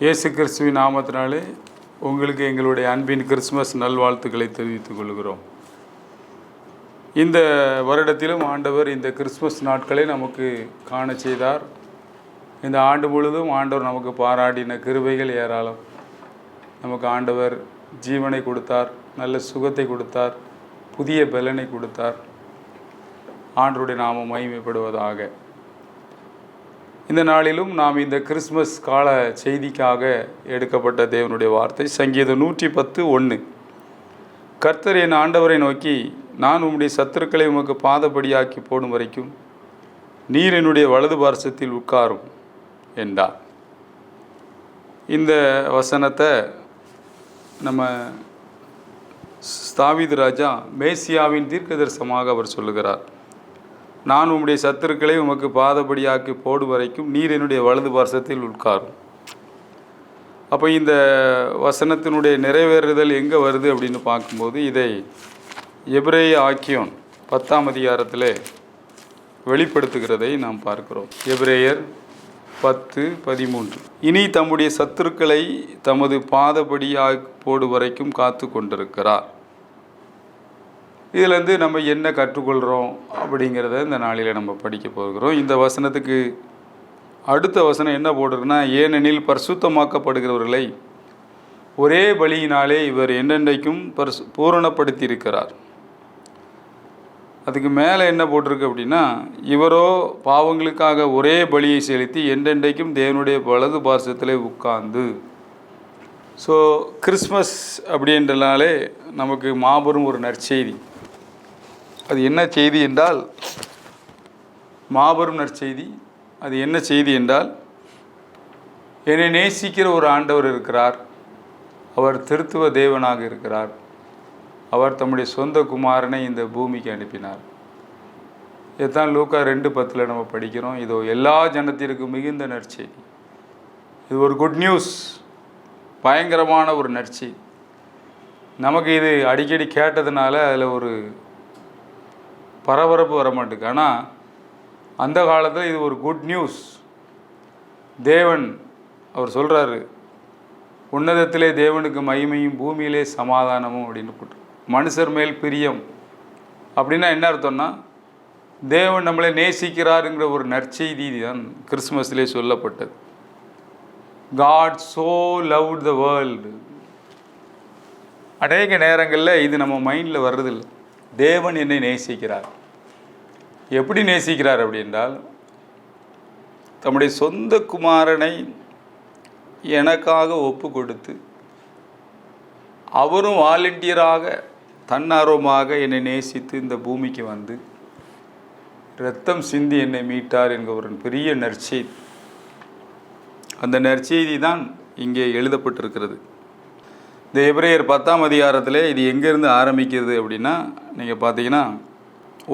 இயேசு கிறிஸ்துவின் நாமத்தினாலே உங்களுக்கு எங்களுடைய அன்பின் கிறிஸ்மஸ் நல்வாழ்த்துக்களை தெரிவித்துக் கொள்கிறோம். இந்த வருடத்திலும் ஆண்டவர் இந்த கிறிஸ்மஸ் நாட்களை நமக்கு காண செய்தார். இந்த ஆண்டு முழுதும் ஆண்டவர் நமக்கு பாராட்டின கிருபைகள் ஏராளம். நமக்கு ஆண்டவர் ஜீவனை கொடுத்தார், நல்ல சுகத்தை கொடுத்தார், புதிய பலனை கொடுத்தார். ஆண்டவருடைய நாமம் மகிமைப்படுவதாக. இந்த நாளிலும் நாம் இந்த கிறிஸ்மஸ் கால செய்திக்காக எடுக்கப்பட்ட தேவனுடைய வார்த்தை சங்கீதம் 110:1. கர்த்தர் என் ஆண்டவரை நோக்கி, நான் உம்முடைய சத்துருக்களை உமக்கு பாதபடியாக்கி போடும் வரைக்கும் நீர் என்னுடைய வலது பார்சத்தில் உட்காரும் என்றார். இந்த வசனத்தை நம்ம தாவீது ராஜா மேசியாவின் தீர்க்கதரிசனமாக அவர் சொல்லுகிறார். நான் உம்முடைய சத்துருக்களை உமக்கு பாதபடியாக்கி போடும் வரைக்கும் நீர் என்னுடைய வலது பார்சத்தில் உட்காரும். அப்போ இந்த வசனத்தினுடைய நிறைவேறுதல் எங்கே வருது அப்படின்னு பார்க்கும்போது இதை எபிரேய ஆக்கியோன் 10ஆம் அதிகாரத்தில் வெளிப்படுத்துகிறதை நாம் பார்க்கிறோம். எபிரேயர் 10:13. இனி தம்முடைய சத்துருக்களை தமது பாதபடியாக போடும் வரைக்கும் காத்து கொண்டிருக்கிறார். இதிலேருந்து நம்ம என்ன கற்றுக்கொள்கிறோம் அப்படிங்கிறத இந்த நாளில் நம்ம படிக்க போகிறோம். இந்த வசனத்துக்கு அடுத்த வசனம் என்ன போட்டிருக்குன்னா, ஏனெனில் பரிசுத்தமாக்கப்படுகிறவர்களை ஒரே பலியினாலே இவர் என்னென்றைக்கும் பூரணப்படுத்தி இருக்கிறார். அதுக்கு மேலே என்ன போட்டிருக்கு அப்படின்னா, இவரோ பாவங்களுக்காக ஒரே பலியை செலுத்தி என்றென்றைக்கும் தேவனுடைய வலது பார்சத்தில் உட்கார்ந்து. ஸோ கிறிஸ்மஸ் அப்படின்றனாலே நமக்கு மாபெரும் ஒரு நற்செய்தி. அது என்ன செய்தி என்றால், மாபெரும் நற்செய்தி. அது என்ன செய்தி என்றால், என்னை நேசிக்கிற ஒரு ஆண்டவர் இருக்கிறார். அவர் திருத்துவ தேவனாக இருக்கிறார். அவர் தம்முடைய சொந்த குமாரனை இந்த பூமிக்கு அனுப்பினார். இதுதான் லூக்கா 2:10 நம்ம படிக்கிறோம். இதோ எல்லா ஜனத்திற்கும் மிகுந்த நற்செய்தி. இது ஒரு குட் நியூஸ், பயங்கரமான ஒரு நற்செய்தி. நமக்கு இது அடிக்கடி கேட்டதுனால அதில் ஒரு பரபரப்பு வர மாட்டேங்குது. ஆனால் அந்த காலத்தில் இது ஒரு குட் நியூஸ். தேவன் அவர் சொல்கிறாரு, உன்னதத்திலே தேவனுக்கு மகிமையும் பூமியிலே சமாதானமும் அப்படின்னு போட்டு, மனுஷர் மேல் பிரியம் அப்படின்னா என்ன அர்த்தம்னா, தேவன் நம்மளை நேசிக்கிறாருங்கிற ஒரு நற்செய்தி தான் கிறிஸ்மஸ்லே சொல்லப்பட்டது. God so loved the world. அநேக நேரங்களில் இது நம்ம மைண்டில் வர்றதில்லை. தேவன் என்னை நேசிக்கிறார். எப்படி நேசிக்கிறார் அப்படி என்றால், தம்முடைய சொந்த குமாரனை எனக்காக ஒப்பு கொடுத்து அவரும் வாலண்டியராக தன்னார்வமாக என்னை நேசித்து இந்த பூமிக்கு வந்து இரத்தம் சிந்தி என்னை மீட்டார் என்கிற ஒரு பெரிய நற்செய்தி. அந்த நற்செய்தி தான் இங்கே எழுதப்பட்டிருக்கிறது. இந்த எபிரேயர் 10ஆம் அதிகாரத்தில் இது எங்கேருந்து ஆரம்பிக்கிறது அப்படின்னா, நீங்கள் பார்த்தீங்கன்னா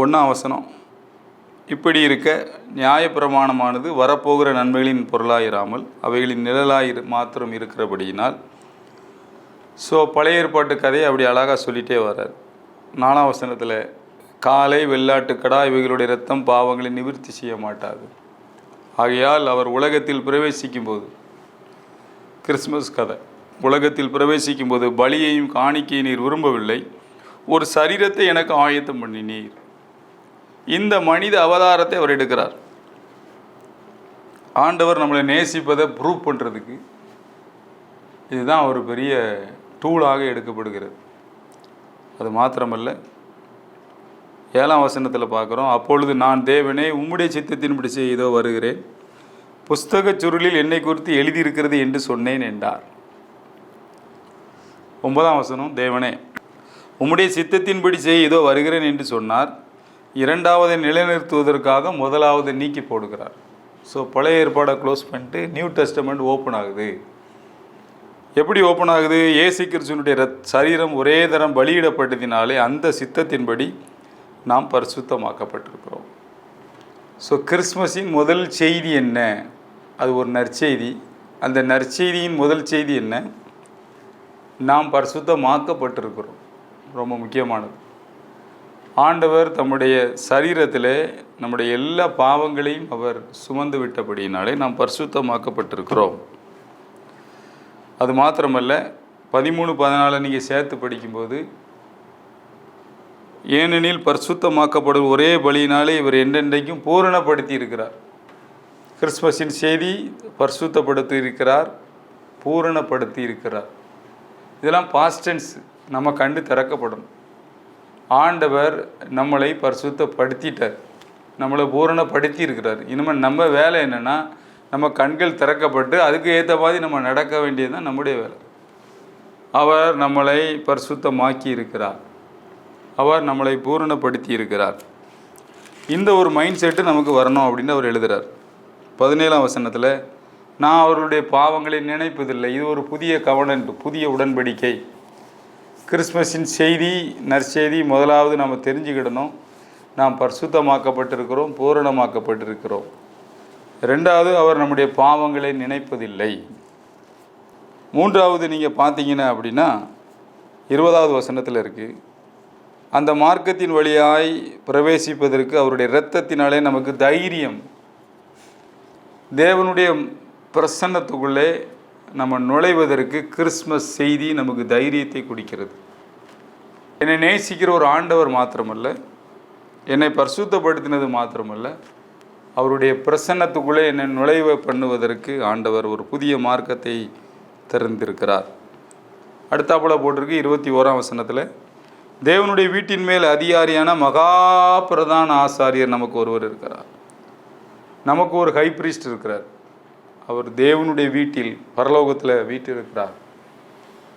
1ஆம் வசனம், இப்படி இருக்க நியாயப்பிரமாணமானது வரப்போகிற நன்மைகளின் பொருளாயிராமல் அவைகளின் நிழலாய் மாத்திரம் இருக்கிறபடியினால். ஸோ பழைய ஏற்பாட்டு கதையை அப்படி அழகாக சொல்லிகிட்டே வர்றார். 4ஆம் வசனத்தில், காளை வெள்ளாட்டுக்கடா இவைகளுடைய இரத்தம் பாவங்களை நிவர்த்தி செய்ய மாட்டாது. ஆகையால் அவர் உலகத்தில் பிரவேசிக்கும் போது, கிறிஸ்மஸ் கதை, உலகத்தில் பிரவேசிக்கும் போது பலியையும் காணிக்கையை நீர் விரும்பவில்லை, ஒரு சரீரத்தை எனக்கு ஆயத்தம் பண்ணினீர். இந்த மனித அவதாரத்தை அவர் எடுக்கிறார். ஆண்டவர் நம்மளை நேசிப்பதை ப்ரூவ் பண்ணுறதுக்கு இதுதான் ஒரு பெரிய டூலாக எடுக்கப்படுகிறது. அது மாத்திரமல்ல, 7ஆம் வசனத்தில் பார்க்குறோம், அப்பொழுது நான் தேவனே உம்முடைய சித்தத்தின்படி இதோ வருகிறேன், புஸ்தகச் சுருளில் என்னை குறித்து எழுதியிருக்கிறது என்று சொன்னேன் என்றார். 9ஆம் வசனம், தேவனே உம்முடைய சித்தத்தின்படி இதோ வருகிறேன் என்று சொன்னார். 2வது நிலைநிறுத்துவதற்காக 1வது நீக்கி போடுகிறார். ஸோ பழைய ஏற்பாடை க்ளோஸ் பண்ணிட்டு நியூ டெஸ்டமெண்ட் ஓப்பன் ஆகுது. எப்படி ஓப்பன் ஆகுது? இயேசு கிறிஸ்துவினுடைய சரீரம் ஒரே தரம் பலியிடப்பட்டதினாலே அந்த சித்தத்தின்படி நாம் பரிசுத்தமாக்கப்பட்டிருக்கிறோம். ஸோ கிறிஸ்மஸின் முதல் செய்தி என்ன? அது ஒரு நற்செய்தி. அந்த நற்செய்தியின் முதல் செய்தி என்ன? நாம் பரிசுத்தமாக்கப்பட்டிருக்கிறோம். ரொம்ப முக்கியமானது. ஆண்டவர் தம்முடைய சரீரத்தில் நம்முடைய எல்லா பாவங்களையும் அவர் சுமந்து விட்டபடியினாலே நாம் பரிசுத்தமாக்கப்பட்டிருக்கிறோம். அது மாத்திரமல்ல, 13-14 நீங்கள் சேர்த்து படிக்கும்போது, ஏனெனில் பரிசுத்தமாக்கப்படும் ஒரே பலியினாலே இவர் என்றென்றைக்கும் பூரணப்படுத்தி இருக்கிறார். கிறிஸ்மஸின் செய்தி பரிசுத்தப்படுத்தி இருக்கிறார், பூரணப்படுத்தி இருக்கிறார். இதெல்லாம் பாஸ்ட் டென்ஸ், நம்ம கண்டு திறக்கப்படும். ஆண்டவர் நம்மளை பரிசுத்தப்படுத்திட்டார், நம்மளை பூரணப்படுத்தி இருக்கிறார். இனிமேல் நம்ம வேலை என்னென்னா, நம்ம கண்கள் திறக்கப்பட்டு அதுக்கு ஏற்ற மாதிரி நம்ம நடக்க வேண்டியது தான் நம்முடைய வேலை. அவர் நம்மளை பரிசுத்தமாக்கி இருக்கிறார், அவர் நம்மளை பூரணப்படுத்தி இருக்கிறார். இந்த ஒரு மைண்ட் செட்டு நமக்கு வரணும் அப்படின்னு அவர் எழுதுகிறார். 17ஆம் வசனத்தில், நான் அவர்களுடைய பாவங்களை நினைப்பதில்லை. இது ஒரு புதிய கவனன்ட், புதிய உடன்படிக்கை. கிறிஸ்மஸின் செய்தி, நற்செய்தி முதலாவது நம்ம தெரிஞ்சுக்கிடணும். நாம் பரிசுத்தமாக்கப்பட்டிருக்கிறோம், பூரணமாக்கப்பட்டிருக்கிறோம். ரெண்டாவது, அவர் நம்முடைய பாவங்களை நினைப்பதில்லை. மூன்றாவது நீங்கள் பார்த்தீங்கன்னா அப்படின்னா 20ஆவது வசனத்தில் இருக்குது, அந்த மார்க்கத்தின் வழியாய் பிரவேசிப்பதற்கு அவருடைய இரத்தத்தினாலே நமக்கு தைரியம். தேவனுடைய பிரசன்னத்துக்குள்ளே நம்ம நுழைவதற்கு கிறிஸ்மஸ் செய்தி நமக்கு தைரியத்தை கொடுக்கிறது. என்னை நேசிக்கிற ஒரு ஆண்டவர் மாத்திரமல்ல, என்னை பரிசுத்தப்படுத்தினது மாத்திரமல்ல, அவருடைய பிரசன்னத்துக்குள்ளே என்னை நுழைவு பண்ணுவதற்கு ஆண்டவர் ஒரு புதிய மார்க்கத்தை திறந்திருக்கிறார். அடுத்தாப்புல போட்டிருக்கு 21ஆம் வசனத்தில், தேவனுடைய வீட்டின் மேல் அதிகாரியான மகா பிரதான ஆசாரியர் நமக்கு ஒருவர் இருக்கிறார். நமக்கு ஒரு ஹை பிரீஸ்ட் இருக்கிறார். அவர் தேவனுடைய வீட்டில், பரலோகத்தில் வீட்டில் இருக்கிறார்.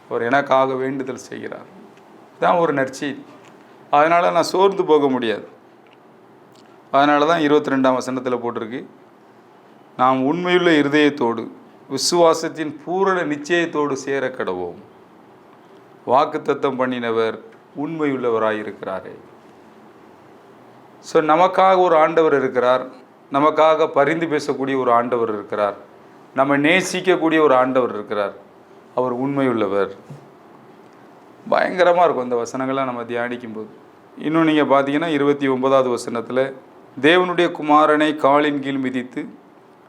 அவர் எனக்காக வேண்டுதல் செய்கிறார். தான் ஒரு நற்செய்தி. அதனால் நான் சோர்ந்து போக முடியாது. அதனால தான் 22ஆம் வசனத்தில் போட்டிருக்கு, நாம் உண்மையுள்ள இருதயத்தோடு விசுவாசத்தின் பூரண நிச்சயத்தோடு சேர கடவோம். வாக்குத்தத்தம் பண்ணினவர் உண்மையுள்ளவராயிருக்கிறாரே. ஸோ நமக்காக ஒரு ஆண்டவர் இருக்கிறார், நமக்காக பரிந்து பேசக்கூடிய ஒரு ஆண்டவர் இருக்கிறார், நம்ம நேசிக்கக்கூடிய ஒரு ஆண்டவர் இருக்கிறார். அவர் உண்மையுள்ளவர். பயங்கரமாக இருக்கும் இந்த வசனங்கள்லாம் நம்ம தியானிக்கும்போது. இன்னும் நீங்கள் பார்த்தீங்கன்னா 29ஆவது வசனத்தில், தேவனுடைய குமாரனை காலின் கீழ் மிதித்து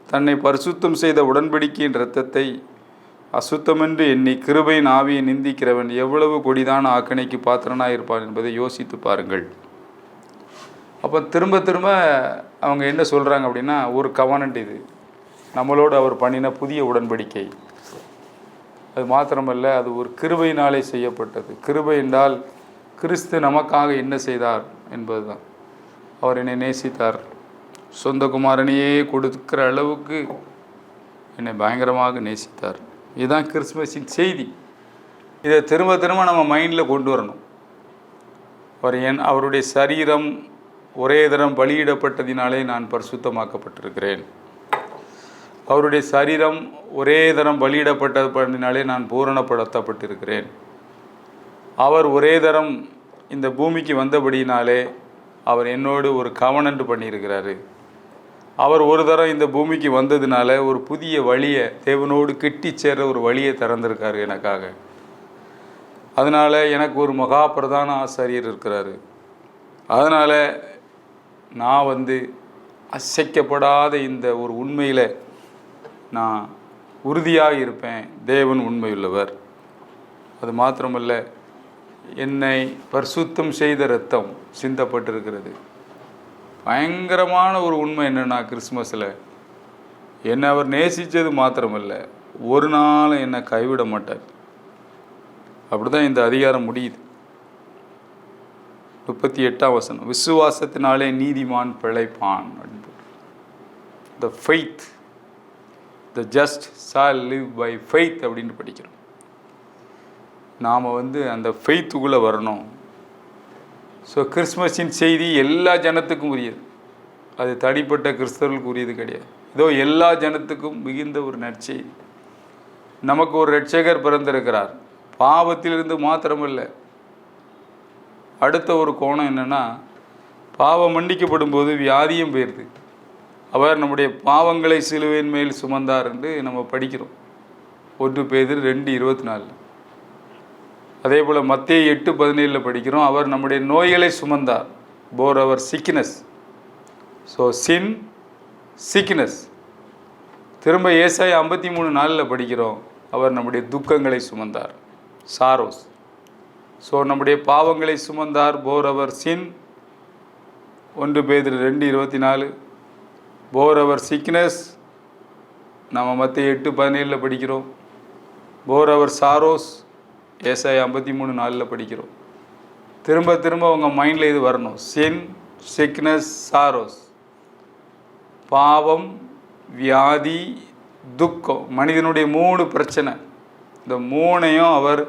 தன்னை பரிசுத்தம் செய்த உடன்படிக்கையின் இரத்தத்தை அசுத்தமென்று எண்ணி கிருபையின் ஆவியை நிந்திக்கிறவன் எவ்வளவு கொடிதான ஆக்கணைக்கு பாத்திரனாக இருப்பான் என்பதை யோசித்து பாருங்கள். அப்போ திரும்ப திரும்ப அவங்க என்ன சொல்கிறாங்க அப்படின்னா, ஒரு கவனன்ட் இது, நம்மளோடு அவர் பண்ணின புதிய உடன்படிக்கை. அது மாத்திரமல்ல, அது ஒரு கிருபையினாலே செய்யப்பட்டது. கிருபை என்றால் கிறிஸ்து நமக்காக என்ன செய்தார் என்பது தான். அவர் என்னை நேசித்தார், சொந்த குமாரனையே கொடுக்கிற அளவுக்கு என்னை பயங்கரமாக நேசித்தார். இதுதான் கிறிஸ்மஸின் செய்தி. இதை திரும்ப திரும்ப நம்ம மைண்டில் கொண்டு வரணும். அவருடைய சரீரம் ஒரே தரம் பலியிடப்பட்டதினாலே நான் பரிசுத்தமாக்கப்பட்டிருக்கிறேன். அவருடைய சரீரம் ஒரே தரம் பலியிடப்பட்டதினாலே நான் பூரணப்படுத்தப்பட்டிருக்கிறேன். அவர் ஒரே தரம் இந்த பூமிக்கு வந்தபடியினாலே அவர் என்னோடு ஒரு கவனன்ட் பண்ணியிருக்கிறாரு. அவர் ஒரு தரம் இந்த பூமிக்கு வந்ததுனால ஒரு புதிய வழியை, தேவனோடு கிட்டி சேர ஒரு வழியை திறந்திருக்காரு எனக்காக. அதனால் எனக்கு ஒரு மகா பிரதான ஆசாரியர் இருக்கிறாரு. அதனால் நான் அசைக்கப்படாத இந்த ஒரு உண்மையில் நான் உறுதியாக இருப்பேன். தேவன் உண்மையுள்ளவர். அது மாத்திரமல்ல, என்னை பரிசுத்தம் செய்த இரத்தம் சிந்தப்பட்டிருக்கிறது. பயங்கரமான ஒரு உண்மை என்னென்னா, கிறிஸ்மஸில் என்னை அவர் நேசித்தது மாத்திரமல்ல, ஒரு நாள் என்னை கைவிட மாட்டார். அப்படி தான் இந்த அதிகாரம் முடியுது. 38ஆம் வசனம், விசுவாசத்தினாலே நீதிமான் பிழைப்பான். The faith, the just shall live by faith அப்படின்னு படிக்கிறோம். நாம் அந்த ஃபெய்த்துக்குள்ளே வரணும். ஸோ கிறிஸ்மஸின் செய்தி எல்லா ஜனத்துக்கும் உரியது. அது தனிப்பட்ட கிறிஸ்தவர்களுக்கு உரியது கிடையாது. இதோ எல்லா ஜனத்துக்கும் மிகுந்த ஒரு நற்செய்தி. நமக்கு ஒரு இரட்சகர் பிறந்திருக்கிறார். பாவத்திலிருந்து மாத்திரமில்லை, அடுத்த ஒரு கோணம் என்னென்னா, பாவம் மன்னிக்கப்படும் போது வியாதியும் போயிடுது. அவர் நம்முடைய பாவங்களை சிலுவையின் மேல் சுமந்தார் என்று நம்ம படிக்கிறோம். 1 பேதுரு 2:24. அதே போல் மத்தேயு 8:17 படிக்கிறோம், அவர் நம்முடைய நோய்களை சுமந்தார். போர் அவர் சிக்னஸ். ஸோ சின், சிக்னஸ். திரும்ப ஏசாயா 53:4 படிக்கிறோம், அவர் நம்முடைய துக்கங்களை சுமந்தார், சாரோஸ். ஸோ நம்முடைய பாவங்களை சுமந்தார், போர் அவர் சின். 1 பேதுரு 2:24. போர் அவர் சிக்னஸ், நம்ம மத்திய 8:17 படிக்கிறோம். போர் அவர் சாரோஸ், ஏசாயா 53:4 படிக்கிறோம். திரும்ப திரும்ப உங்கள் மைண்டில் இது வரணும். சின், சிக்னஸ், சாரோஸ். பாவம், வியாதி, துக்கம், மனிதனுடைய 3 பிரச்சனை. இந்த 3ஐயும் அவர்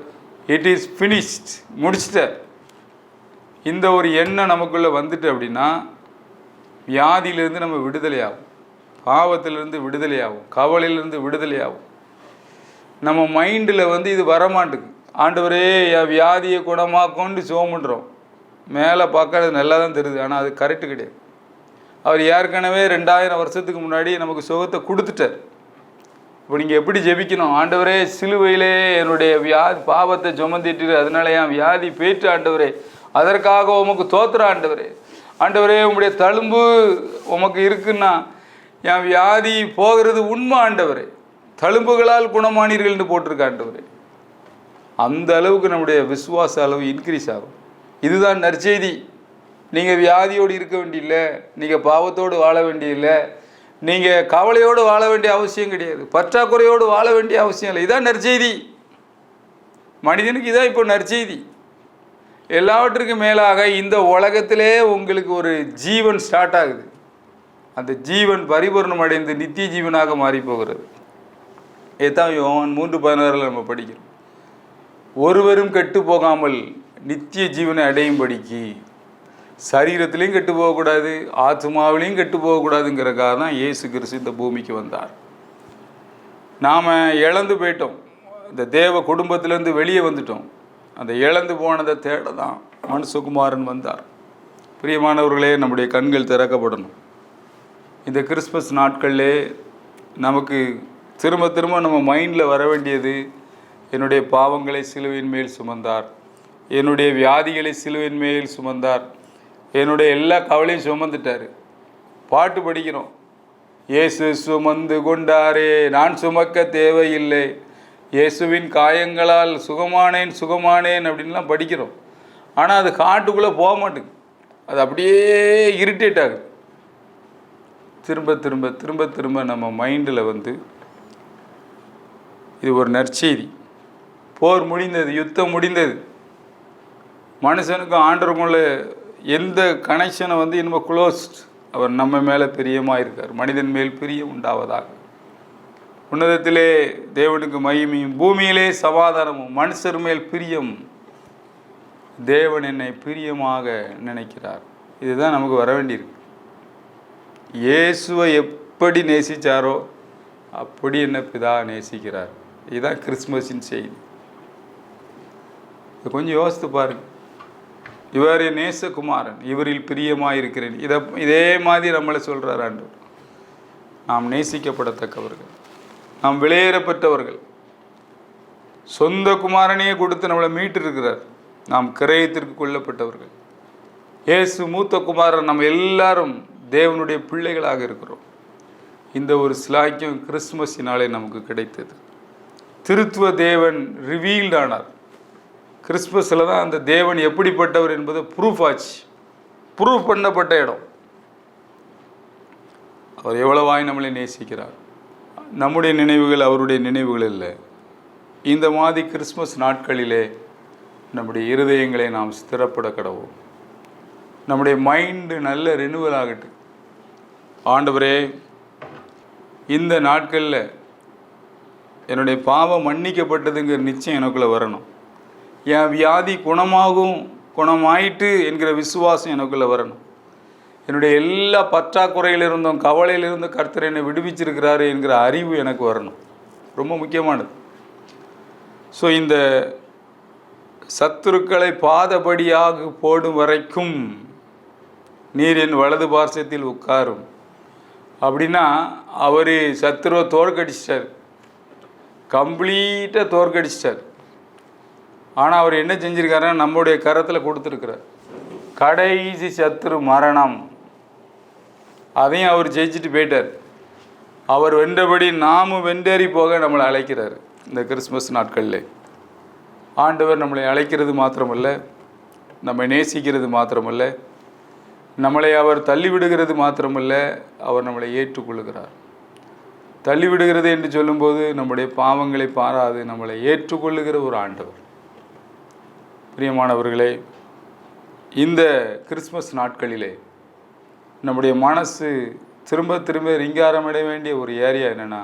இட் இஸ் ஃபினிஷ்ட், முடிச்சிட்டார். இந்த ஒரு எண்ணம் நமக்குள்ளே வந்துட்டு அப்படின்னா வியாதியிலிருந்து நம்ம விடுதலையாகும், பாவத்திலிருந்து விடுதலையாகும், கவலையிலிருந்து விடுதலையாகும். நம்ம மைண்டில் இது வரமாட்டுக்கு. ஆண்டவரே என் வியாதியை குணமாக்கொண்டு சோமுன்றோம். மேலே பார்க்கறது நல்லா தான் தெரியுது, ஆனால் அது கரெக்டு கிடையாது. அவர் ஏற்கனவே 2000 வருஷத்துக்கு முன்னாடி நமக்கு சுகத்தை கொடுத்துட்டார். இப்போ நீங்கள் எப்படி ஜெபிக்கணும்? ஆண்டவரே சிலுவையிலே என்னுடைய பாவத்தை சுமந்திட்டு, அதனால என் வியாதி போயிட்டு ஆண்டவரே, அதற்காக உமக்கு தோத்துற ஆண்டவரே. ஆண்டவரே உம்முடைய தழும்பு உமக்கு இருக்குன்னா என் வியாதி போகிறது உண்மை ஆண்டவரே. தழும்புகளால் குணமானீர்கள்னு போட்டிருக்க ஆண்டவரே. அந்த அளவுக்கு நம்முடைய விசுவாச அளவு இன்க்ரீஸ் ஆகும். இதுதான் நற்செய்தி. நீங்கள் வியாதியோடு இருக்க வேண்டியில்லை, நீங்கள் பாவத்தோடு வாழ வேண்டியில்லை, நீங்கள் கவலையோடு வாழ வேண்டிய அவசியம் கிடையாது, பற்றாக்குறையோடு வாழ வேண்டிய அவசியம் இல்லை. இதான் நற்செய்தி. மனிதனுக்கு இதான் இப்போ நற்செய்தி. எல்லாவற்றுக்கும் மேலாக இந்த உலகத்திலே உங்களுக்கு ஒரு ஜீவன் ஸ்டார்ட் ஆகுது. அந்த ஜீவன் பரிபூர்ணம் அடைந்து நித்திய ஜீவனாக மாறி போகிறது. இதுதான் யோவான் 3:16 நம்ம படிக்கிறோம். ஒருவரும் கெட்டு போகாமல் நித்திய ஜீவனை அடையும்படிக்கு சரீரத்திலையும் கெட்டு போகக்கூடாது, ஆத்மாவிலையும் கெட்டு போகக்கூடாதுங்கிறக்காக தான் இயேசு கிறிஸ்து இந்த பூமிக்கு வந்தார். நாம் இழந்து போயிட்டோம், இந்த தேவ குடும்பத்திலேருந்து வெளியே வந்துட்டோம். அந்த இழந்து போனதை தேட தான் மனுஷகுமாரன் வந்தார். பிரியமானவர்களே, நம்முடைய கண்கள் திறக்கப்படணும். இந்த கிறிஸ்மஸ் நாட்களிலே நமக்கு திரும்ப திரும்ப நம்ம மைண்டில் வர வேண்டியது, என்னுடைய பாவங்களை சிலுவையின் மேல் சுமந்தார், என்னுடைய வியாதிகளை சிலுவையின் மேல் சுமந்தார், என்னுடைய எல்லா கவலையும் சுமந்துட்டார். பாட்டு படிக்கிறோம், இயேசு சுமந்து கொண்டாரே நான் சுமக்க தேவையில்லை, இயேசுவின் காயங்களால் சுகமானேன் சுகமானேன் அப்படின்லாம் படிக்கிறோம். ஆனால் அது காட்டுக்குள்ளே போக மாட்டேங்குது, அது அப்படியே இரிட்டேட் ஆகுது. திரும்ப திரும்ப திரும்ப திரும்ப நம்ம மைண்டில் இது ஒரு நற்செய்தி. போர் முடிந்தது, யுத்தம் முடிந்தது. மனுஷனுக்கும் ஆண்டவருக்குள்ள எந்த கனெக்ஷனை இன்னும் க்ளோஸ்ட். அவர் நம்ம மேலே பிரியமாக இருக்கார். மனிதன் மேல் பிரியம் உண்டாவதாக. உன்னதத்திலே தேவனுக்கு மகிமையும், பூமியிலே சமாதானமும், மனுஷர் மேல் பிரியம். தேவன் என்னை பிரியமாக நினைக்கிறார். இதுதான் நமக்கு வர வேண்டியிருக்கு. இயேசுவை எப்படி நேசித்தாரோ அப்படி என்ன பிதா நேசிக்கிறார். இதுதான் கிறிஸ்மஸின் செய்தி. கொஞ்சம் யோசித்து பாருங்கள். இவர் என் நேசகுமாரன், இவரில் பிரியமாக இருக்கிறேன். இதே மாதிரி நம்மளை சொல்கிறார் ஆண்டவர். நாம் நேசிக்கப்படத்தக்கவர்கள், நாம் வெளியேறப்பட்டவர்கள். சொந்த குமாரனையே கொடுத்து நம்மளை மீட்டிருக்கிறார். நாம் கிரயத்திற்கு கொள்ளப்பட்டவர்கள். இயேசு மூத்த குமாரன். நம்ம எல்லாரும் தேவனுடைய பிள்ளைகளாக இருக்கிறோம். இந்த ஒரு சிலாக்கியம் கிறிஸ்மஸினாலே நமக்கு கிடைத்தது. திருத்துவ தேவன் ரிவீல்ட் ஆனார். கிறிஸ்மஸில் தான் அந்த தேவன் எப்படிப்பட்டவர் என்பது ப்ரூஃப் ஆச்சு. ப்ரூஃப் பண்ணப்பட்ட இடம். அவர் எவ்வளவாய் நம்மளை நேசிக்கிறார். நம்முடைய நினைவுகள் அவருடைய நினைவுகள் இல்லை. இந்த மாதிரி கிறிஸ்மஸ் நாட்களிலே நம்முடைய இருதயங்களை நாம் ஸ்திரப்பட கடவோம். நம்முடைய மைண்டு நல்ல ரெனுவல் ஆகட்டும். ஆண்டவரே, இந்த நாட்களில் என்னுடைய பாவம் மன்னிக்கப்பட்டதுங்கிற நிச்சயம் எனக்குள்ளே வரணும். என் வியாதி குணமாயிட்டு என்கிற விசுவாசம் எனக்குள்ளே வரணும். என்னுடைய எல்லா பற்றாக்குறையிலிருந்தும் கவலையிலிருந்தும் கர்த்தர் என்னை விடுவிச்சிருக்கிறாரு என்கிற அறிவு எனக்கு வரணும். ரொம்ப முக்கியமானது. ஸோ இந்த சத்துருக்களை பாதபடியாக போடும் வரைக்கும் நீர் என் வலது பார்சத்தில் உட்காரும் அப்படின்னா அவர் சத்துருவை தோற்கடிச்சிட்டார், கம்ப்ளீட்டாக தோற்கடிச்சிட்டார். ஆனால் அவர் என்ன செஞ்சுருக்காருன்னா நம்முடைய கரத்தில் கொடுத்துருக்கிறார். கடைசி சத்துரு மரணம், அதையும் அவர் ஜெயிச்சுட்டு போயிட்டார். அவர் வென்றபடி நாமும் வென்றேறி போக நம்மளை அழைக்கிறார். இந்த கிறிஸ்மஸ் நாட்களில் ஆண்டவர் நம்மளை அழைக்கிறது மாத்திரமல்ல, நம்மை நேசிக்கிறது மாத்திரமல்ல, நம்மளை அவர் தள்ளிவிடுகிறது மாத்திரமல்ல, அவர் நம்மளை ஏற்றுக்கொள்கிறார். தள்ளிவிடுகிறது என்று சொல்லும்போது நம்முடைய பாவங்களை பாராது நம்மளை ஏற்றுக்கொள்ளுகிற ஒரு ஆண்டவர். பிரியமானவர்களே, இந்த கிறிஸ்மஸ் நாட்களிலே நம்முடைய மனசு திரும்ப திரும்ப ரிங்காரமிட வேண்டிய ஒரு ஏரியா என்னென்னா,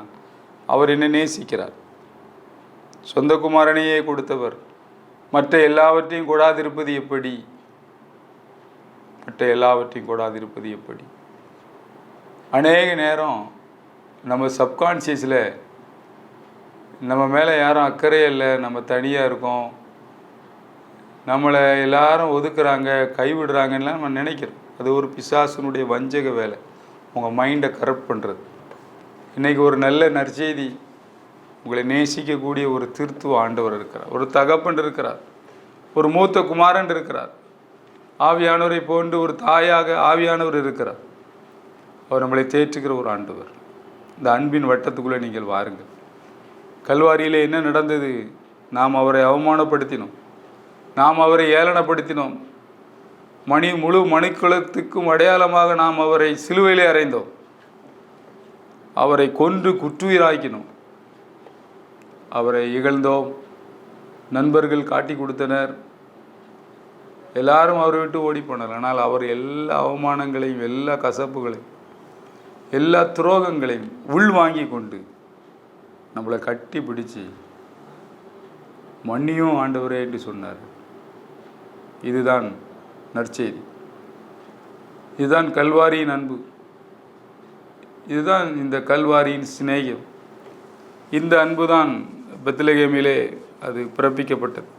அவர் என்னை நேசிக்கிறார். சொந்த குமாரனையே கொடுத்தவர் மற்ற எல்லாவற்றையும் கொடாதிருப்பது எப்படி? மற்ற எல்லாவற்றையும் கொடாதிருப்பது எப்படி? அநேக நேரம் நம்ம சப்கான்ஷியஸில் நம்ம மேலே யாரும் அக்கறையே இல்லை, நம்ம தனியாக இருக்கோம், நம்மளை எல்லாரும் ஒதுக்குறாங்க, கைவிடுறாங்கன்னு நம்ம நினைக்கிறோம். அது ஒரு பிசாசனுடைய வஞ்சக வேலை, உங்கள் மைண்டை கரெக்ட் பண்ணுறது. இன்றைக்கி ஒரு நல்ல நற்செய்தி, உங்களை நேசிக்கக்கூடிய ஒரு திருத்துவ ஆண்டவர் இருக்கிறார், ஒரு தகப்பன் இருக்கிறார், ஒரு மூத்த குமாரன் இருக்கிறார், ஆவியானவரை போன்று ஒரு தாயாக ஆவியானவர் இருக்கிறார். அவர் நம்மளை தேற்றுகிற ஒரு ஆண்டவர். இந்த அன்பின் வட்டத்துக்குள்ளே நீங்கள் வாருங்கள். கல்வாரியில் என்ன நடந்தது? நாம் அவரை அவமானப்படுத்தினோம், நாம் அவரை ஏளனப்படுத்தினோம், முழு மனுக்குலத்துக்கும் அடையாளமாக நாம் அவரை சிலுவையிலே அறைந்தோம், அவரை கொன்று குற்றுயிராக்கினோம், அவரை இகழ்ந்தோம், நண்பர்கள் காட்டி கொடுத்தனர், எல்லாரும் அவரை விட்டு ஓடி போனார். ஆனால் அவர் எல்லா அவமானங்களையும், எல்லா கசப்புகளையும், எல்லா துரோகங்களையும் உள்வாங்கி கொண்டு நம்மளை கட்டி பிடிச்சி மன்னியும் ஆண்டவரே என்று சொன்னார். இதுதான் நற்செய்தி, இதுதான் கல்வாரியின் அன்பு, இதுதான் இந்த கல்வாரியின் சிநேகம். இந்த அன்பு தான் பெத்லகேமிலே அது பிறப்பிக்கப்பட்டது.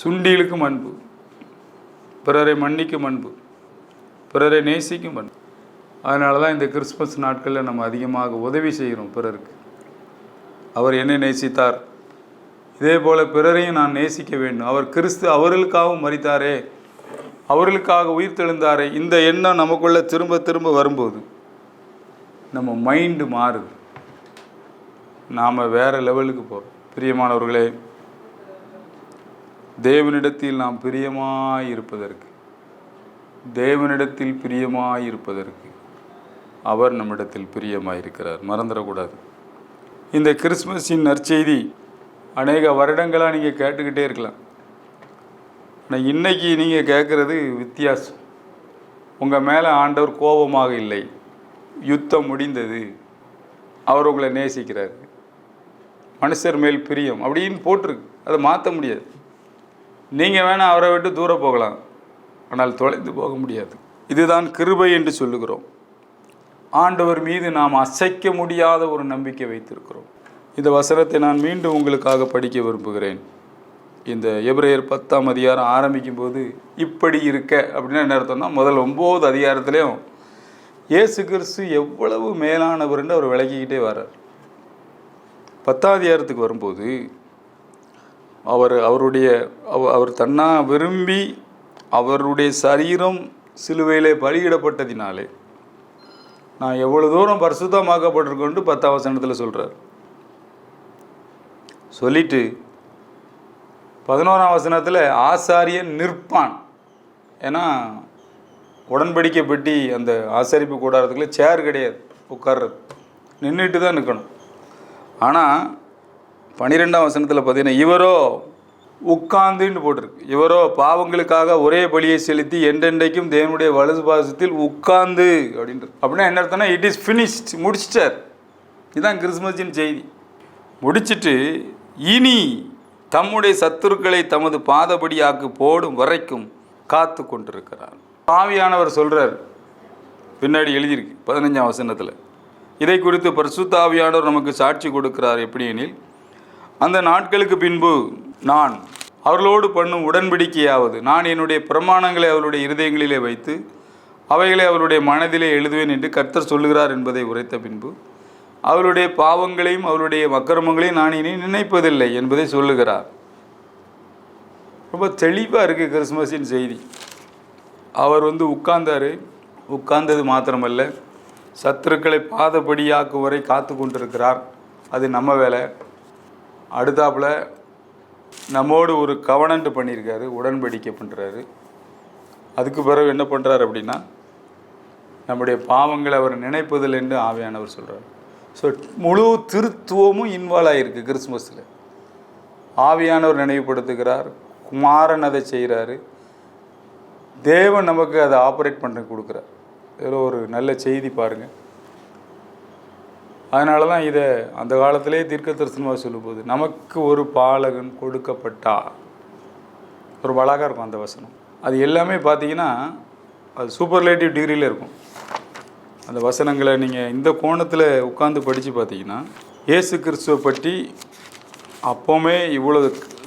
சுண்டிலுக்கும் அன்பு, பிறரை மன்னிக்கும் அன்பு, பிறரை நேசிக்கும் அன்பு. அதனால தான் இந்த கிறிஸ்மஸ் நாட்களில் நம்ம அதிகமாக உதவி செய்கிறோம் பிறருக்கு. அவர் என்னை நேசித்தார், இதே போல் பிறரையும் நான் நேசிக்க வேண்டும். அவர் கிறிஸ்து அவர்களுக்காகவும் மரித்தாரே, அவர்களுக்காக உயிர் தெழுந்தாரே, இந்த எண்ணம் நமக்குள்ளே திரும்ப திரும்ப வரும்போது நம்ம மைண்டு மாறுது, நாம் வேறு லெவலுக்கு போகிறோம். பிரியமானவர்களே, தேவனிடத்தில் நாம் பிரியமாயிருப்பதற்கு, தேவனிடத்தில் பிரியமாயிருப்பதற்கு அவர் நம்மிடத்தில் பிரியமாயிருக்கிறார். மறந்துடக்கூடாது. இந்த கிறிஸ்மஸின் நற்செய்தி அநேக வருடங்களாக நீங்கள் கேட்டுக்கிட்டே இருக்கலாம். ஆனால் இன்றைக்கி நீங்கள் கேட்குறது வித்தியாசம். உங்கள் மேலே ஆண்டவர் கோபமாக இல்லை, யுத்தம் முடிந்தது, அவர் உங்களை நேசிக்கிறார், மனுஷர் மேல் பிரியம் அப்படின்னு போட்டிருக்கு. அதை மாற்ற முடியாது. நீங்கள் வேணால் அவரை விட்டு தூரம் போகலாம், ஆனால் தொலைந்து போக முடியாது. இதுதான் கிருபை என்று சொல்லுகிறோம். ஆண்டவர் மீது நாம் அசைக்க முடியாத ஒரு நம்பிக்கை வைத்திருக்கிறோம். இந்த வசனத்தை நான் மீண்டும் உங்களுக்காக படிக்க விரும்புகிறேன். இந்த எபிரேயர் 10ஆம் அதிகாரம் ஆரம்பிக்கும் போது இப்படி இருக்க அப்படின்னா என்ன அர்த்தம்னா, முதல் 9 அதிகாரத்துலேயும் இயேசு கிறிஸ்து எவ்வளவு மேலானவர்ன்னு அவர் விளக்கிக்கிட்டே வர்றார். 10ஆம் அதிகாரத்துக்கு வரும்போது அவர் தன்னா விரும்பி அவருடைய சரீரம் சிலுவையிலே பலியிடப்பட்டதினாலே நான் எவ்வளோ தூரம் பரிசுத்தமாக்கப்பட்டிருக்கோன்னு 10ஆம் வசனத்தில் சொல்கிறார். சொல்லிட்டு 11ஆம் வசனத்தில் ஆசாரியன் நிற்பான். ஏன்னா உடன்படிக்கை பெட்டி அந்த ஆசரிப்பு கூடாரத்துக்குள்ளே சேர் கிடையாது, உட்கார்றது, நின்றுட்டு தான் நிற்கணும். ஆனால் 12ஆம் வசனத்தில் பார்த்தீங்கன்னா இவரோ உட்கார்ந்துன்னு போட்டிருக்கு. இவரோ பாவங்களுக்காக ஒரே பலியை செலுத்தி என்றென்றைக்கும் தேவனுடைய வலது பாசத்தில் உட்கார்ந்து அப்படின்றது. அப்படின்னா என்ன அர்த்தம்னா, இட் இஸ் ஃபினிஷ்ட், முடிச்சிட்டார். இதுதான் கிறிஸ்மஸின் செய்தி. முடிச்சுட்டு இனி தம்முடைய சத்துருக்களை தமது பாதபடியாக்கு போடும் வரைக்கும் காத்து கொண்டிருக்கிறார். ஆவியானவர் சொல்கிறார், பின்னாடி எழுதியிருக்கு 15ஆம் வசனத்தில். இதை குறித்து பரிசுத்த ஆவியானவர் நமக்கு சாட்சி கொடுக்கிறார். எப்படி எனில், அந்த நாட்களுக்கு பின்பு நான் அவர்களோடு பண்ணும் உடன்படிக்கையாவது, நான் என்னுடைய பிரமாணங்களை அவருடைய இருதயங்களிலே வைத்து அவைகளை அவருடைய மனதிலே எழுதுவேன் என்று கர்த்தர் சொல்லுகிறார் என்பதை உரைத்த பின்பு அவருடைய பாவங்களையும் அவருடைய அக்கிரமங்களையும் நான் இனி நினைப்பதில்லை என்பதை சொல்லுகிறார். ரொம்ப தெளிவாக இருக்குது கிறிஸ்மஸின் செய்தி. அவர் உட்கார்ந்தார். உட்கார்ந்தது மாத்திரமல்ல, சத்துருக்களை பாதபடியாக்கும் வரை காத்து கொண்டிருக்கிறார். அது நம்ம வேலை. அடுத்தாப்புல நம்மோடு ஒரு கவனன்ட் பண்ணியிருக்காரு, உடன்படிக்கை பண்ணுறாரு. அதுக்கு பிறகு என்ன பண்ணுறாரு அப்படின்னா, நம்முடைய பாவங்களை அவர் நினைப்பதில் என்று ஆவியானவர் சொல்கிறார். ஸோ முழு திருத்துவமும் இன்வால்வ் ஆகிருக்கு கிறிஸ்மஸில். ஆவியானவர் நினைவுபடுத்துகிறார், குமாரன் அதை செய்கிறாரு, தேவன் நமக்கு அதை ஆப்ரேட் பண்ண கொடுக்குறார். இதில் ஒரு நல்ல செய்தி பாருங்கள். அதனால தான் இதை அந்த காலத்திலே தீர்க்க தரிசனமாக சொல்லும்போது, நமக்கு ஒரு பாலகன் கொடுக்கப்பட்டா, ஒரு அழகாக இருக்கும் அந்த வசனம். அது எல்லாமே பார்த்தீங்கன்னா அது சூப்பர்லேட்டிவ் டிகிரியில் இருக்கும். அந்த வசனங்களை நீங்கள் இந்த கோணத்தில் உட்காந்து படித்து பார்த்தீங்கன்னா, இயேசு கிறிஸ்துவை பற்றி அப்போவுமே இவ்வளோ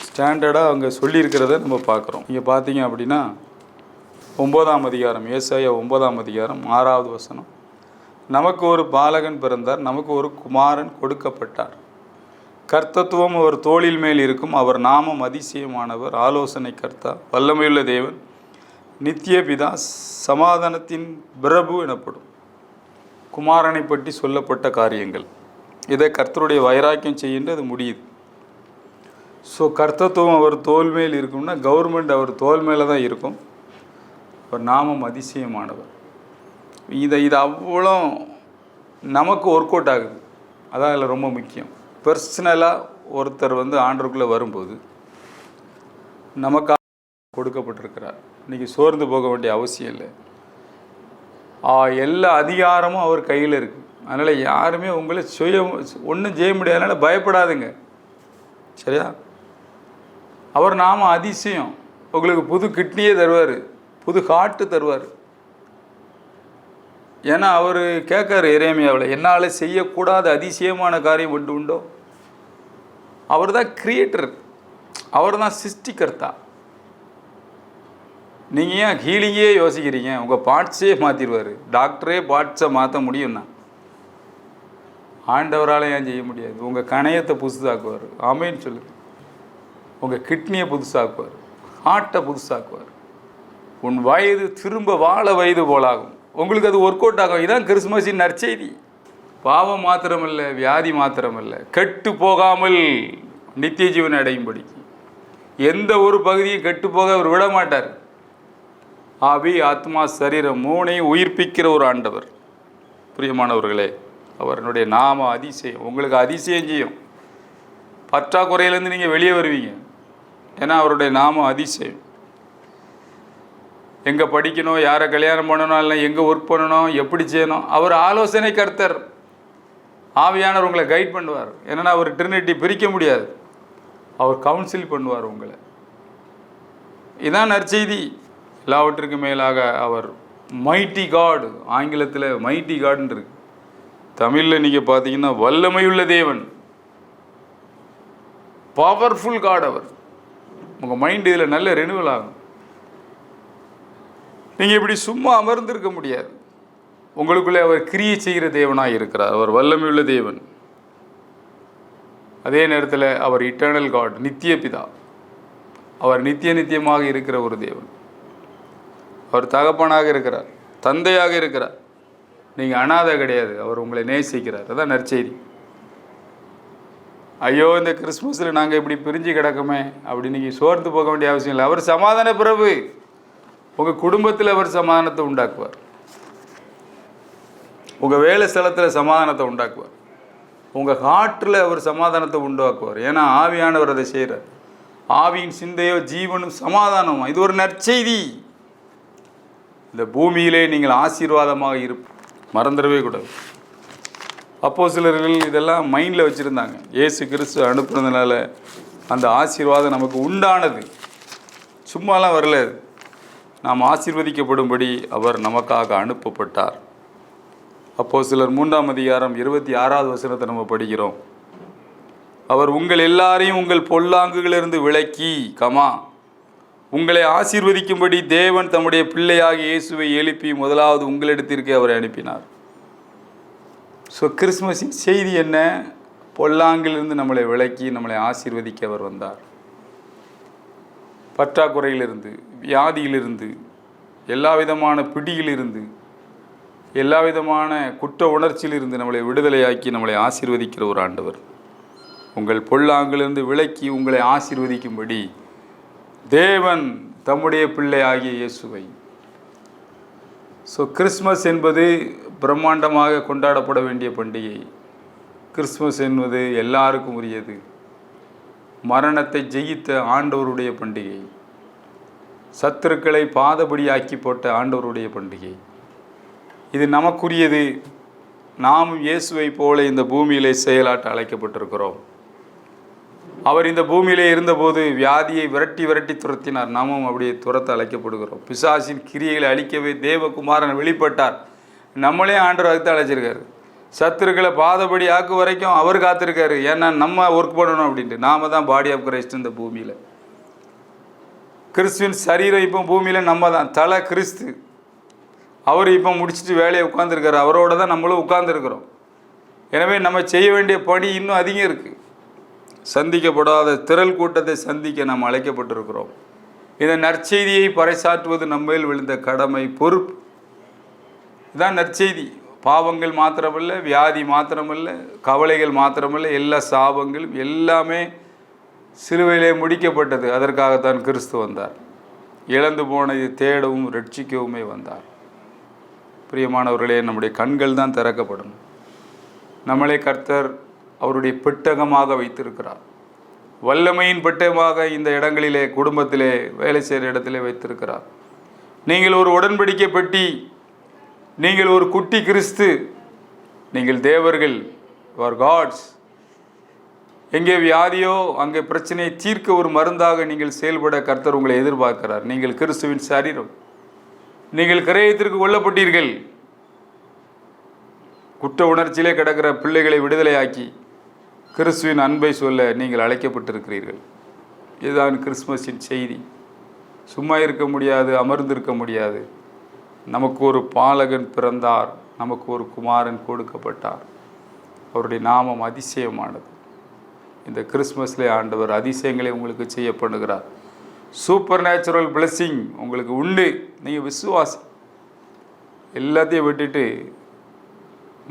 ஸ்டாண்டர்டாக அவங்க சொல்லியிருக்கிறத நம்ம பார்க்குறோம். நீங்கள் பார்த்தீங்க அப்படின்னா 9ஆம் அதிகாரம், ஏசாயா 9ஆம் அதிகாரம் 6வது வசனம், நமக்கு ஒரு பாலகன் பிறந்தார், நமக்கு ஒரு குமாரன் கொடுக்கப்பட்டார், கர்த்தத்துவம் அவர் தோளில் மேல் இருக்கும், அவர் நாமம் அதிசயமானவர், ஆலோசனை கர்த்தா, வல்லமையுள்ள தேவன், நித்திய பிதா, சமாதானத்தின் பிரபு எனப்படும். குமாரனை பற்றி சொல்லப்பட்ட காரியங்கள். இதை கர்த்தருடைய வைராக்கியம் செய்கின்ற அது முடியுது. ஸோ கர்த்தத்துவம் அவர் தோல் மேல் இருக்கும்னா கவர்மெண்ட் அவர் தோல் மேலே தான் இருக்கும். அவர் நாமம் அதிசயமானவர். இது அவ்வளோ நமக்கு ஒர்க் அவுட் ஆகுது. அதான் இதில் ரொம்ப முக்கியம். பர்சனலாக ஒருத்தர் ஆண்டவருக்குள்ளே வரும்போது நமக்காக கொடுக்கப்பட்டிருக்கிறார். இன்றைக்கி சோர்ந்து போக வேண்டிய அவசியம் இல்லை. எல்லா அதிகாரமும் அவர் கையில் இருக்குது. அதனால் யாருமே உங்களை ஒன்றும் செய்ய முடியாது. அதனால் பயப்படாதுங்க, சரியா? அவர் நாம அதிசயம். உங்களுக்கு புது கிட்னியே தருவார், புது ஹார்ட்டு தருவார். ஏன்னா அவர் கேட்காரு எரேமியாவில், என்னால் செய்யக்கூடாத அதிசயமான காரியம் ஒன்று உண்டோ? அவர் தான் கிரியேட்டர், அவர் தான் சிருஷ்டிகர்த்தா. நீங்கள் ஏன் ஹீலிங்கே யோசிக்கிறீங்க? உங்கள் பார்ட்ஸே மாற்றிடுவார். டாக்டரே பார்ட்ஸை மாற்ற முடியும்னா ஆண்டவரால் ஏன் செய்ய முடியாது? உங்கள் கணையத்தை புதுசாக்குவார். ஆமேன்னு சொல்லுங்க. உங்கள் கிட்னியை புதுசாக்குவார், ஹார்ட்டை புதுசாக்குவார். உன் வயது திரும்ப வாழ வயது போலாகும். உங்களுக்கு அது ஒர்க் அவுட் ஆகும். இதுதான் கிறிஸ்மஸின் நற்செய்தி. பாவம் மாத்திரமல்ல, வியாதி மாத்திரமல்ல, கெட்டு போகாமல் நித்திய ஜீவனை அடையும்படிக்கு எந்த ஒரு பகுதியும் கெட்டு போக அவர் விட மாட்டார். ஆவி, ஆத்மா, சரீரம் மூணையும் உயிர்ப்பிக்கிற ஒரு ஆண்டவர். பிரியமானவர்களே, அவருடைய நாம அதிசயம். உங்களுக்கு அதிசயம் செய்யும். பற்றாக்குறையிலேருந்து நீங்கள் வெளியே வருவீங்க. ஏன்னா அவருடைய நாமம் அதிசயம். எங்கே படிக்கணும், யாரை கல்யாணம் பண்ணணும், இல்லை எங்கே ஒர்க் பண்ணணும், எப்படி செய்யணும், அவர் ஆலோசனை கர்த்தர். ஆவியானவர் உங்களை கைட் பண்ணுவார். ஏன்னா அவர் ட்ரினிட்டி பிரிக்க முடியாது. அவர் கவுன்சில் பண்ணுவார் உங்களை. இதான் நற்செய்தி. எல்லாவற்றுக்கும் மேலாக அவர் மைட்டி காட். ஆங்கிலத்தில் மைட்டி காட்ன்னு இருக்கு. தமிழில் நீங்கள் பார்த்தீங்கன்னா வல்லமையுள்ள தேவன், பவர்ஃபுல் காட். அவர் உங்கள் மைண்டு இதில் நல்ல ரெனுவல் ஆகும். நீங்கள் இப்படி சும்மா அமர்ந்திருக்க முடியாது. உங்களுக்குள்ளே அவர் கிரியை செய்கிற தேவனாக இருக்கிறார். அவர் வல்லமையுள்ள தேவன். அதே நேரத்தில் அவர் இட்டர்னல் காட், நித்திய பிதா. அவர் நித்தியமாக இருக்கிற ஒரு தேவன். அவர் தகப்பனாக இருக்கிறார், தந்தையாக இருக்கிறார். நீங்கள் அனாதை கிடையாது. அவர் உங்களை நேசிக்கிறார். அதான் நற்செய்தி. ஐயோ, இந்த கிறிஸ்மஸில் நாங்கள் இப்படி பிரிஞ்சு கிடக்குமே அப்படின்னு நீங்கள் சோர்ந்து போக வேண்டிய அவசியம் இல்லை. அவர் சமாதான பிரபு. உங்கள் குடும்பத்தில் அவர் சமாதானத்தை உண்டாக்குவார். உங்கள் வேலை ஸ்தலத்தில் சமாதானத்தை உண்டாக்குவார். உங்கள் ஹார்ட்டில் அவர் சமாதானத்தை உண்டாக்குவார். ஏன்னா ஆவியானவர் அதை செய்கிறார். ஆவியின் சிந்தையோ ஜீவனும் சமாதானமும். இது ஒரு நற்செய்தி. இந்த பூமியிலே நீங்கள் ஆசீர்வாதமாக மறந்துடவே கூடாது. அப்போஸ்தலர்கள் இதெல்லாம் மைண்டில் வச்சுருந்தாங்க. இயேசு கிறிஸ்து அனுப்புனதுனால அந்த ஆசீர்வாதம் நமக்கு உண்டானது. சும்மாலாம் வரல. நாம் ஆசீர்வதிக்கப்படும்படி அவர் நமக்காக அனுப்பப்பட்டார். அப்போஸ்தலர் 3ஆம் அதிகாரம் 26வது வசனத்தை நம்ம படிக்கிறோம். அவர் உங்கள் எல்லாரையும் உங்கள் பொல்லாங்குகளிலிருந்து விலக்கி உங்களை ஆசீர்வதிக்கும்படி தேவன் தம்முடைய பிள்ளையாகிய இயேசுவை எழுப்பி முதலாவது உங்களிடத்திற்கு அவரை அனுப்பினார். ஸோ கிறிஸ்மஸின் செய்தி என்ன? பொல்லாங்கிலிருந்து நம்மளை விலக்கி நம்மளை ஆசீர்வதிக்க அவர் வந்தார். பற்றாக்குறையிலிருந்து, வியாதியிலிருந்து, எல்லா விதமான பிடியிலிருந்து, எல்லா விதமான குற்ற உணர்ச்சியிலிருந்து நம்மளை விடுதலையாக்கி நம்மளை ஆசீர்வதிக்கிற ஒரு ஆண்டவர். உங்கள் பொல்லாங்கிலிருந்து விலக்கி உங்களை ஆசீர்வதிக்கும்படி தேவன் தம்முடைய பிள்ளை ஆகிய இயேசுவை. கிறிஸ்மஸ் என்பது பிரம்மாண்டமாக கொண்டாடப்பட வேண்டிய பண்டிகை. கிறிஸ்மஸ் என்பது எல்லாருக்கும் உரியது. மரணத்தை ஜெயித்த ஆண்டவருடைய பண்டிகை. சத்துருக்களை பாதபடியாக்கி போட்ட ஆண்டவருடைய பண்டிகை. இது நமக்குரியது. நாம் இயேசுவை போல இந்த பூமியிலே செயலாற்ற அழைக்கப்பட்டிருக்கிறோம். அவர் இந்த பூமியிலே இருந்தபோது வியாதியை விரட்டி விரட்டி துரத்தினார். நாமும் அப்படியே துரத்த அழைக்கப்படுகிறோம். பிசாசின் கிரியைகளை அழிக்கவே தேவகுமாரன் வெளிப்பட்டார். நம்மளே ஆண்டவர் அதுக்கு அழைச்சிருக்காரு. சத்துருக்களை பாதபடி ஆக்கு வரைக்கும் அவர் காத்திருக்காரு. ஏன்னா நம்ம ஒர்க் பண்ணணும் அப்படின்ட்டு. நாம தான் பாடி ஆஃப் கிரைஸ்ட் இந்த பூமியில். கிறிஸ்துவின் சரீரம் இப்போ பூமியில் நம்ம தான். தலை கிறிஸ்து. அவர் இப்போ முடிச்சுட்டு வேலையை உட்காந்துருக்காரு. அவரோட தான் நம்மளும் உட்கார்ந்துருக்கிறோம். எனவே நம்ம செய்ய வேண்டிய பணி இன்னும் அதிகம் இருக்குது. சந்திக்கப்படாத திரள் கூட்டத்தை சந்திக்க நாம் அழைக்கப்பட்டிருக்கிறோம். இந்த நற்செய்தியை பறைசாற்றுவது நம்மேல் விழுந்த கடமை, பொறுப்பு. இதுதான் நற்செய்தி. பாவங்கள் மாத்திரமல்ல, வியாதி மாத்திரமல்ல, கவலைகள் மாத்திரமல்ல, எல்லா சாபங்களும் எல்லாமே சிலுவையிலே முடிக்கப்பட்டது. அதற்காகத்தான் கிறிஸ்து வந்தார். இழந்து போனதை தேடவும் ரட்சிக்கவுமே வந்தார். பிரியமானவர்களே, நம்முடைய கண்கள் தான் திறக்கப்படும். நம்மளே கர்த்தர் அவருடைய பெட்டகமாக வைத்திருக்கிறார். வல்லமையின் பெட்டகமாக இந்த இடங்களிலே, குடும்பத்திலே, வேலை செய்கிற இடத்திலே வைத்திருக்கிறார். நீங்கள் ஒரு உடன்படிக்கை பெட்டி. நீங்கள் ஒரு குட்டி கிறிஸ்து. நீங்கள் தேவர்கள், யுவர் காட்ஸ். எங்கே வியாதியோ அங்கே பிரச்சனையை தீர்க்க ஒரு மருந்தாக நீங்கள் செயல்பட கர்த்தர் உங்களை எதிர்பார்க்கிறார். நீங்கள் கிறிஸ்துவின் சரீரம். நீங்கள் கிரயத்திற்கு கொல்லப்பட்டீர்கள். குற்ற உணர்ச்சியிலே கிடக்கிற பிள்ளைகளை விடுதலையாக்கி கிறிஸ்துவின் அன்பை சொல்ல நீங்கள் அழைக்கப்பட்டிருக்கிறீர்கள். இதுதான் கிறிஸ்மஸின் செய்தி. சும்மா இருக்க முடியாது, அமர்ந்திருக்க முடியாது. நமக்கு ஒரு பாலகன் பிறந்தார், நமக்கு ஒரு குமாரன் கொடுக்கப்பட்டார். அவருடைய நாமம் அதிசயமானது. இந்த கிறிஸ்மஸ்லே ஆண்டவர் அதிசயங்களை உங்களுக்கு செய்ய பண்ணுகிறார். சூப்பர் நேச்சுரல் பிளெஸ்ஸிங் உங்களுக்கு உண்டு. நீங்கள் விசுவாசி. எல்லாத்தையும் விட்டுட்டு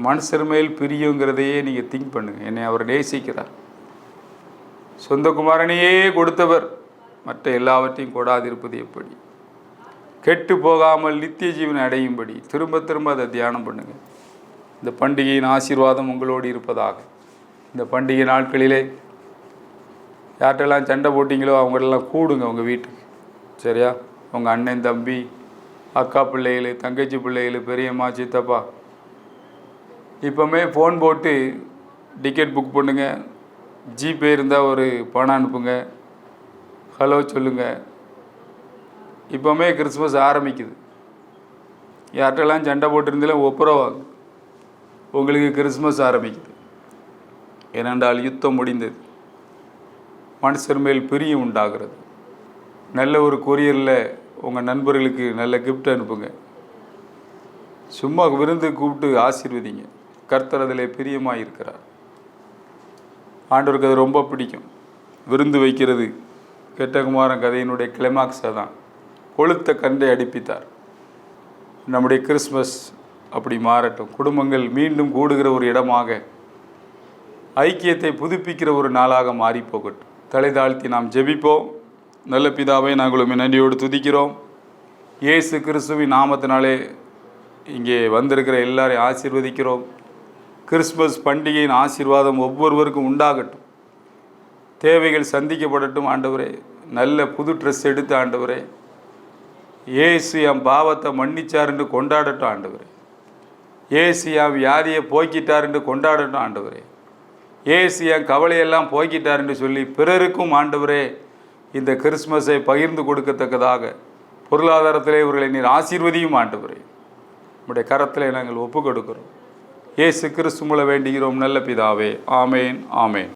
மனுஷர் மேல் பிரியுங்கிறதையே நீங்கள் திங்க் பண்ணுங்கள். என்னை அவர் நேசிக்கிறார். சொந்த குமாரனையே கொடுத்தவர் மற்ற எல்லாவற்றையும் கொடாதிருப்பது எப்படி? கெட்டு போகாமல் நித்திய ஜீவனை அடையும்படி திரும்ப திரும்ப அதை தியானம் பண்ணுங்கள். இந்த பண்டிகையின் ஆசீர்வாதம் உங்களோடு இருப்பதாக. இந்த பண்டிகை நாட்களிலே யார்கிட்டெல்லாம் சண்டை போட்டிங்களோ அவங்களெல்லாம் கூடுங்க உங்கள் வீட்டுக்கு. சரியா? உங்கள் அண்ணன், தம்பி, அக்கா பிள்ளைகள், தங்கச்சி பிள்ளைகள், பெரியம்மா, சித்தப்பா, இப்போமே ஃபோன் போட்டு டிக்கெட் புக் பண்ணுங்கள். ஜிபே இருந்தால் ஒரு பணம் அனுப்புங்க. ஹலோ சொல்லுங்கள். இப்போமே கிறிஸ்மஸ் ஆரம்பிக்குது. யார்கிட்டெல்லாம் சண்டை போட்டிருந்தாலும் ஒப்புரவாங்க. உங்களுக்கு கிறிஸ்மஸ் ஆரம்பிக்குது. ஏனென்றால் யுத்தம் முடிந்தது. மனுஷர் மேல் பிரியம் உண்டாகிறது. நல்ல ஒரு கொரியரில் உங்கள் நண்பர்களுக்கு நல்ல கிஃப்ட் அனுப்புங்க. சும்மா விருந்து கூப்பிட்டு ஆசீர்வதிங்க. கர்த்தர் அதில் பிரியமாக இருக்கிறார். ஆண்டவருக்கு அது ரொம்ப பிடிக்கும். விருந்து வைக்கிறது கெட்டகுமாரன் கதையினுடைய கிளைமாக்ஸை தான். கொளுத்த கண்டை அடிப்பித்தார். நம்முடைய கிறிஸ்மஸ் அப்படி மாறட்டும். குடும்பங்கள் மீண்டும் கூடுகிற ஒரு இடமாக, ஐக்கியத்தை புதுப்பிக்கிற ஒரு நாளாக மாறி போகட்டும். தலை தாழ்த்தி நாம் ஜெபிப்போம். நல்ல பிதாவை நாங்களும் நன்றியோடு துதிக்கிறோம். இயேசு கிறிஸ்துவின் நாமத்தினாலே இங்கே வந்திருக்கிற எல்லாரையும் ஆசீர்வதிக்கிறோம். கிறிஸ்மஸ் பண்டிகையின் ஆசீர்வாதம் ஒவ்வொருவருக்கும் உண்டாகட்டும். தேவைகள் சந்திக்கப்படட்டும். ஆண்டவரே, நல்ல புது ட்ரெஸ் எடுத்து ஆண்டவரே, இயேசு என் பாவத்தை மன்னிச்சார் என்று கொண்டாடட்டும். ஆண்டவரே, இயேசு என் வியாதியை போக்கிட்டார் என்று கொண்டாடட்டும். ஆண்டவரே, இயேசு என் கவலையெல்லாம் போக்கிட்டார் என்று சொல்லி பிறருக்கும் ஆண்டவரே இந்த கிறிஸ்மஸை பகிர்ந்து கொடுக்கத்தக்கதாக பொருளாதாரத்திலே இவர்களை நீர் ஆசீர்வதியும். ஆண்டவரே, நம்முடைய கரத்திலே நாங்கள் ஒப்பு கொடுக்கிறோம். இயேசு கிறிஸ்து மூலம் வேண்டுகிறோம் நல்ல பிதாவே. ஆமேன், ஆமேன்.